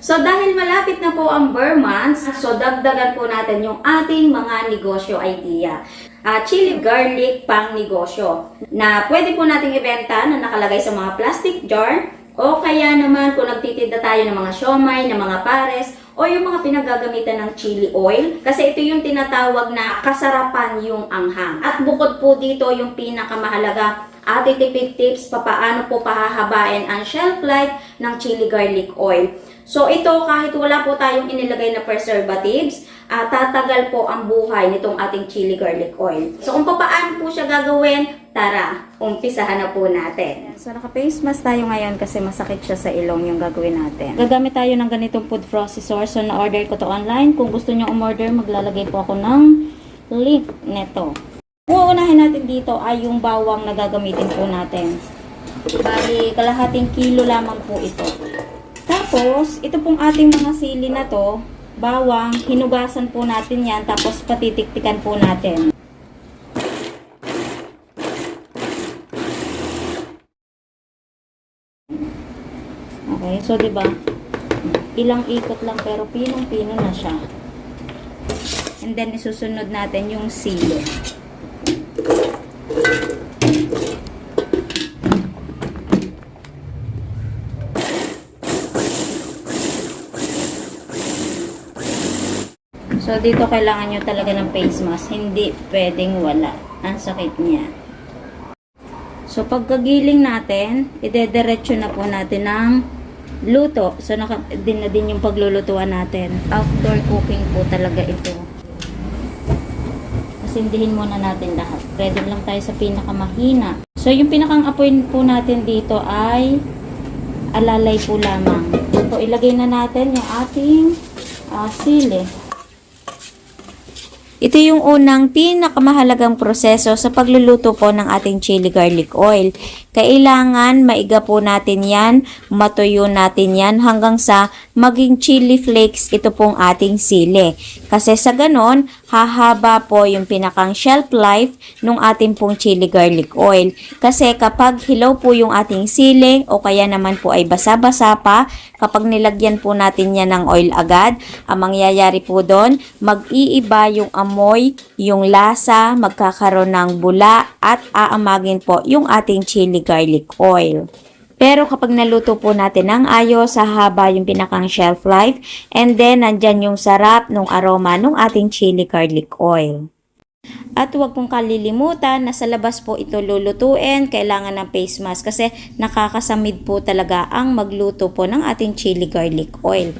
So dahil malapit na po ang Burr months, so dagdagan po natin yung ating mga negosyo idea. Chili garlic pang negosyo na pwede po nating ibenta na nakalagay sa mga plastic jar o kaya naman kung nagtitinda tayo ng mga siomay, ng mga pares o yung mga pinagagamitan ng chili oil kasi ito yung tinatawag na kasarapan yung anghang. At bukod po dito yung pinakamahalaga ating tipid tips paano po pahahabain ang shelf life ng chili garlic oil. So ito kahit wala po tayong inilagay na preservatives, tatagal po ang buhay nitong ating chili garlic oil. So kung paano po siya gagawin, tara, umpisahan na po natin. So naka-face mask tayo ngayon kasi masakit siya sa ilong yung gagawin natin. Gagamit tayo ng ganitong food processor. So na-order ko to online. Kung gusto nyo umorder, maglalagay po ako ng link neto. Uunahin natin dito ay yung bawang na gagamitin po natin. Bali, kalahating kilo lamang po ito. Tapos, ito pong ating mga sili na to, bawang, hinugasan po natin yan, tapos patitiktikan po natin. Okay, so diba, ilang ikot lang pero pinong-pino na siya. And then, isusunod natin yung sili. So, dito kailangan nyo talaga ng face mask. Hindi pwedeng wala. Ang sakit niya. So, pagkagiling natin, idediretso na po natin ng luto. So, din na din yung paglulutuan natin. Outdoor cooking po talaga ito. Sindihin muna natin lahat. Ready lang tayo sa pinakamahina. So, yung pinakang apoy po natin dito ay alalay po lamang. So, ilagay na natin yung ating sili. Ito yung unang pinakamahalagang proseso sa pagluluto po ng ating chili garlic oil. Kailangan maiga po natin yan, matuyo natin yan hanggang sa maging chili flakes ito pong ating sili. Kasi sa ganon, hahaba po yung pinakang shelf life ng ating pong chili garlic oil. Kasi kapag hilaw po yung ating sili o kaya naman po ay basa-basa pa, kapag nilagyan po natin yan ng oil agad, ang mangyayari po doon, mag-iiba yung amoy, yung lasa, magkakaroon ng bula at aamagin po yung ating chili garlic oil. Pero kapag naluto po natin ng ayos, hahaba yung pinakang shelf life and then nandyan yung sarap ng aroma ng ating chili garlic oil. At huwag pong kalilimutan na sa labas po ito lulutuin, kailangan ng face mask kasi nakakasamid po talaga ang magluto po ng ating chili garlic oil.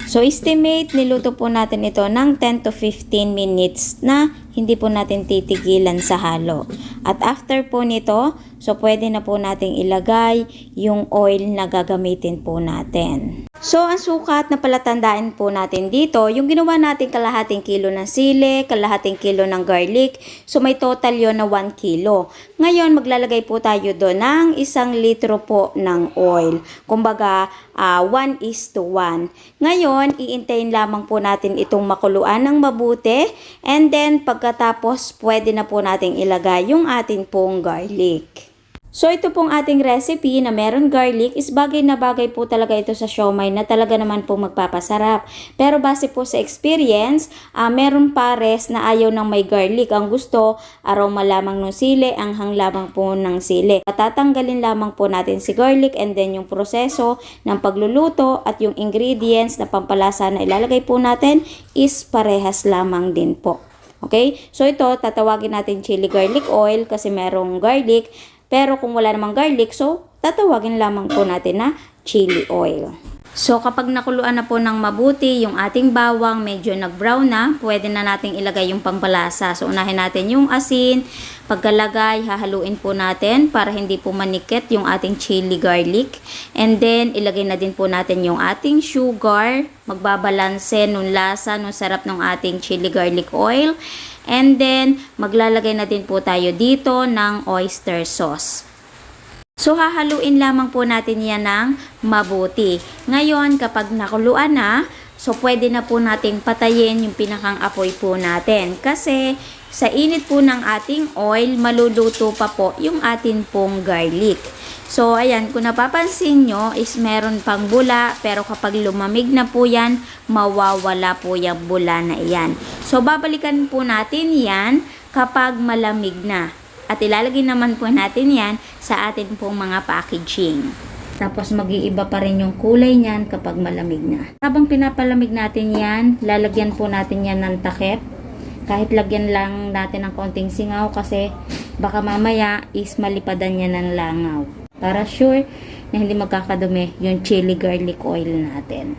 So estimate niluto po natin ito ng 10 to 15 minutes na hindi po natin titigilan sa halo. At after po nito, so pwede na po nating ilagay yung oil na gagamitin po natin. So ang sukat na palatandaan po natin dito, yung ginawa natin kalahating kilo ng sili, kalahating kilo ng garlic, so may total yon na 1 kilo. Ngayon maglalagay po tayo doon ng 1 litro po ng oil. Kumbaga 1:1. Ngayon, iintayin lamang po natin itong makuluan ng mabuti and then pagkatapos pwede na po nating ilagay yung ating pong garlic. So ito pong ating recipe na meron garlic is bagay na bagay po talaga ito sa siomay na talaga naman po magpapasarap. Pero base po sa experience, meron pares na ayaw ng may garlic. Ang gusto, aroma lamang ng sili, anghang lamang po ng sili. Tatanggalin lamang po natin si garlic and then yung proseso ng pagluluto at yung ingredients na pampalasa na ilalagay po natin is parehas lamang din po. Okay? So ito, tatawagin natin chili garlic oil kasi merong garlic. Pero kung wala namang garlic, so tatawagin lamang po natin na chili oil. So kapag nakuluan na po ng mabuti yung ating bawang, medyo nag-brown na, pwede na nating ilagay yung pampalasa. So unahin natin yung asin, pagkalagay, hahaluin po natin para hindi po manikit yung ating chili garlic. And then ilagay na din po natin yung ating sugar, magbabalanse nung lasa, nung sarap ng ating chili garlic oil. And then, maglalagay na din po tayo dito ng oyster sauce. So, hahaluin lamang po natin yan ng mabuti. Ngayon, kapag nakuluan na, So, pwede na po nating patayin yung pinakang apoy po natin. Kasi, sa init po ng ating oil, maluluto pa po yung atin pong garlic. So, ayan, kung napapansin nyo, is meron pang bula, pero kapag lumamig na po yan, mawawala po yung bula na iyan. So, babalikan po natin yan kapag malamig na. At ilalagay naman po natin yan sa atin pong mga packaging. Tapos mag-iiba pa rin yung kulay niyan kapag malamig na. Habang pinapalamig natin yan, lalagyan po natin yan ng takip. Kahit lagyan lang natin ng konting singaw kasi baka mamaya is malipadan niya ng langaw. Para sure na hindi magkakadumi yung chili garlic oil natin.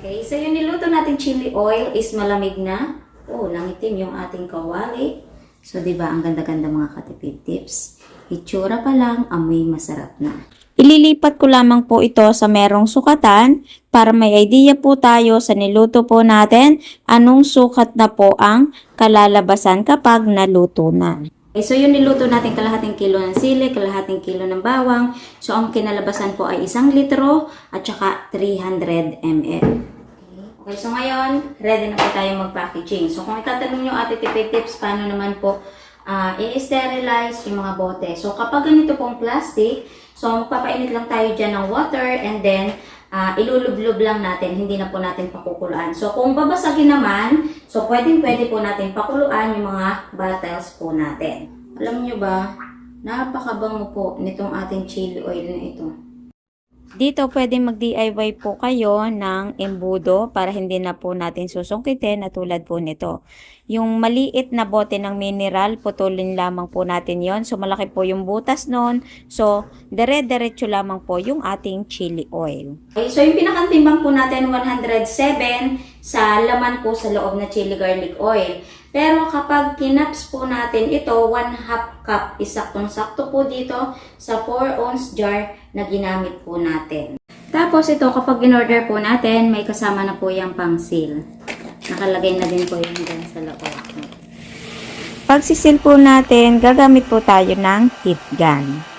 Okay, so yung niluto natin chili oil is malamig na. Oh, nangitim yung ating kawali. So, diba, ang ganda-ganda mga katipid tips. Itsura pa lang, amoy masarap na. Ililipat ko lamang po ito sa merong sukatan para may idea po tayo sa niluto po natin anong sukat na po ang kalalabasan kapag naluto na. Okay, so yung niluto natin kalahating kilo ng sili, kalahating kilo ng bawang. So ang kinalabasan po ay 1 litro at saka 300 ml. Okay, so ngayon, ready na po tayo mag-packaging. So kung itatanong nyo ate tipid tips, paano naman po i-sterilize yung mga bote. So kapag ganito pong plastic, so magpapainit lang tayo dyan ng water and then ilulublob lang natin, hindi na po natin pakukuluan. So kung babasagin naman, so pwede po natin pakuluan yung mga bottles po natin. Alam nyo ba, napakabango po nitong ating chili oil na ito. Dito pwede mag-DIY po kayo ng embudo para hindi na po natin susungkitin na tulad po nito. Yung maliit na bote ng mineral, putulin lamang po natin yon. So malaki po yung butas nun. So dire-diretso lamang po yung ating chili oil. Okay, so yung pinakantimbang po natin 107 sa laman po sa loob na chili garlic oil. Pero kapag kinaps po natin ito, 1/2 cup, isaktong-sakto po dito sa 4 ounce jar na ginamit po natin. Tapos ito, kapag in-order po natin, may kasama na po yung pang-seal. Nakalagay na din po yung dyan sa loob. Pag-seal po natin, gagamit po tayo ng heat gun.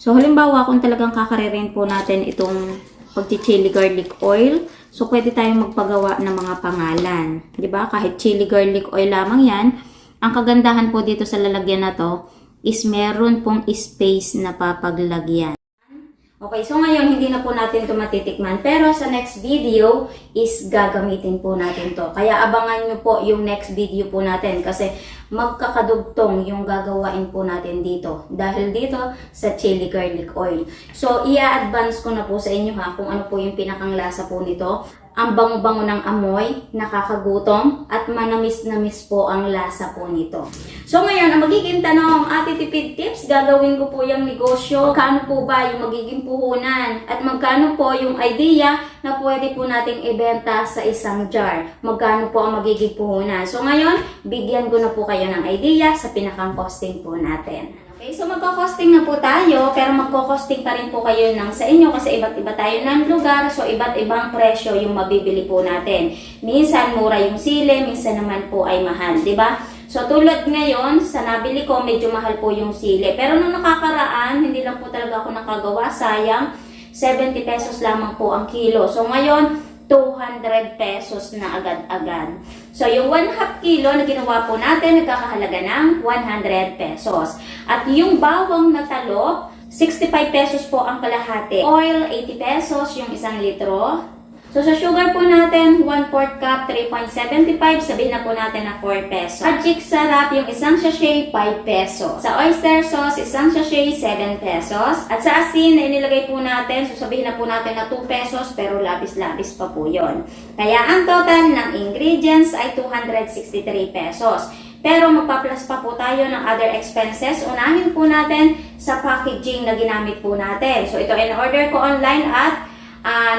So, halimbawa, kung talagang kakaririn po natin itong pag-chili garlic oil, so pwede tayong magpagawa ng mga pangalan. 'Di ba? Kahit chili garlic oil lamang yan, ang kagandahan po dito sa lalagyan na to is meron pong space na papaglagyan. Okay, so ngayon hindi na po natin ito matitikman, pero sa next video is gagamitin po natin to. Kaya abangan nyo po yung next video po natin kasi magkakadugtong yung gagawain po natin dito. Dahil dito sa chili garlic oil. So, i-advance ko na po sa inyo ha kung ano po yung pinakang lasa po nito. Ang bango-bango ng amoy, nakakagutom, at manamis-namis po ang lasa po nito. So ngayon, ang magiging tanong, ate tipid tips, gagawin ko po yung negosyo. Magkano po ba yung magiging puhunan? At magkano po yung idea na pwede po nating ibenta sa isang jar? Magkano po ang magiging puhunan? So ngayon, bigyan ko na po kayo ng idea sa pinakang costing po natin. Okay, so magko-costing na po tayo, pero magko-costing pa rin po kayo ng sa inyo kasi iba't iba tayo ng lugar, so iba't ibang presyo yung mabibili po natin. Minsan mura yung sili, minsan naman po ay mahal, di ba? So tulad ngayon, sa nabili ko, medyo mahal po yung sili. Pero nung nakakaraan, hindi lang po talaga ako nakagawa, sayang, 70 pesos lamang po ang kilo. So ngayon, 200 pesos na agad-agad. So, yung 1/2 kilo na ginawa po natin, nagkakahalaga ng 100 pesos. At yung bawang na talop, 65 pesos po ang kalahati. Oil, 80 pesos yung 1 litro. So, sa sugar po natin, 1/4 cup, 3.75. Sabihin na po natin na 4 pesos. Magic sarap, yung isang sachet, 5 pesos. Sa oyster sauce, isang sachet, 7 pesos. At sa asin na inilagay po natin, so sabihin na po natin na 2 pesos, pero labis-labis pa po yon. Kaya ang total ng ingredients ay 263 pesos. Pero magpa-plus pa po tayo ng other expenses. Unahin po natin sa packaging na ginamit po natin. So, ito in-order ko online at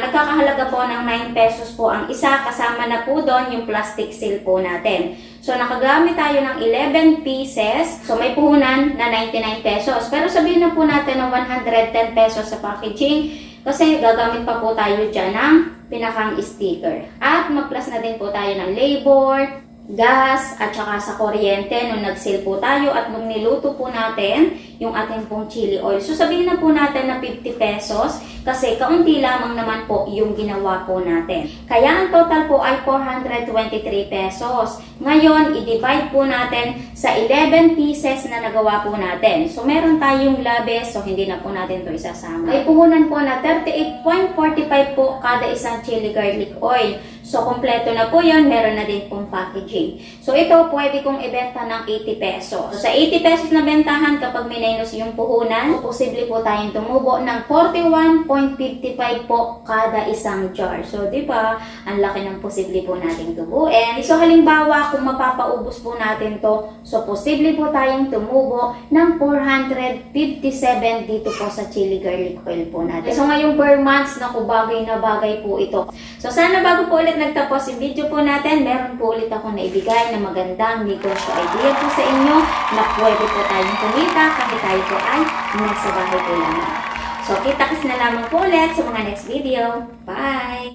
nagkakahalaga po ng 9 pesos po ang isa, kasama na po doon yung plastic seal po natin. So, nakagamit tayo ng 11 pieces. So, may puhunan na 99 pesos. Pero sabihin na po natin ng 110 pesos sa packaging kasi gagamit pa po tayo dyan ng pinakang sticker. At mag-plus na din po tayo ng labor, gas at saka sa kuryente nung nag-sale po tayo at nung niluto po natin yung ating pong chili oil. So sabihin na po natin na 50 pesos kasi kaunti lamang naman po yung ginawa po natin. Kaya ang total po ay 423 pesos. Ngayon, i-divide po natin sa 11 pieces na nagawa po natin. So meron tayong labis, so hindi na po natin to isasama. May puhunan po na 38.45 po kada isang chili garlic oil. So kompleto na po yun, meron na din pong packaging. So ito pwede kong ibenta ng 80 pesos. So sa 80 pesos na bentahan kapag minus yung puhunan, posible po tayong tumubo ng 41.55 po kada isang jar. So di ba, ang laki ng posible po nating tubuin. So halimbawa kung mapapaubos po natin to, so posible po tayong tumubo ng 457 dito po sa chili garlic oil po natin. So ngayong per months, naku, bagay na bagay po ito. So sana bago po ulit nagtapos yung video po natin, meron po ulit ako naibigay na magandang negosyo idea po sa inyo na pwede po tayong kumita kahit tayo po ay nasa bahay po lamang. So kita-kits na lamang po ulit sa mga next video. Bye!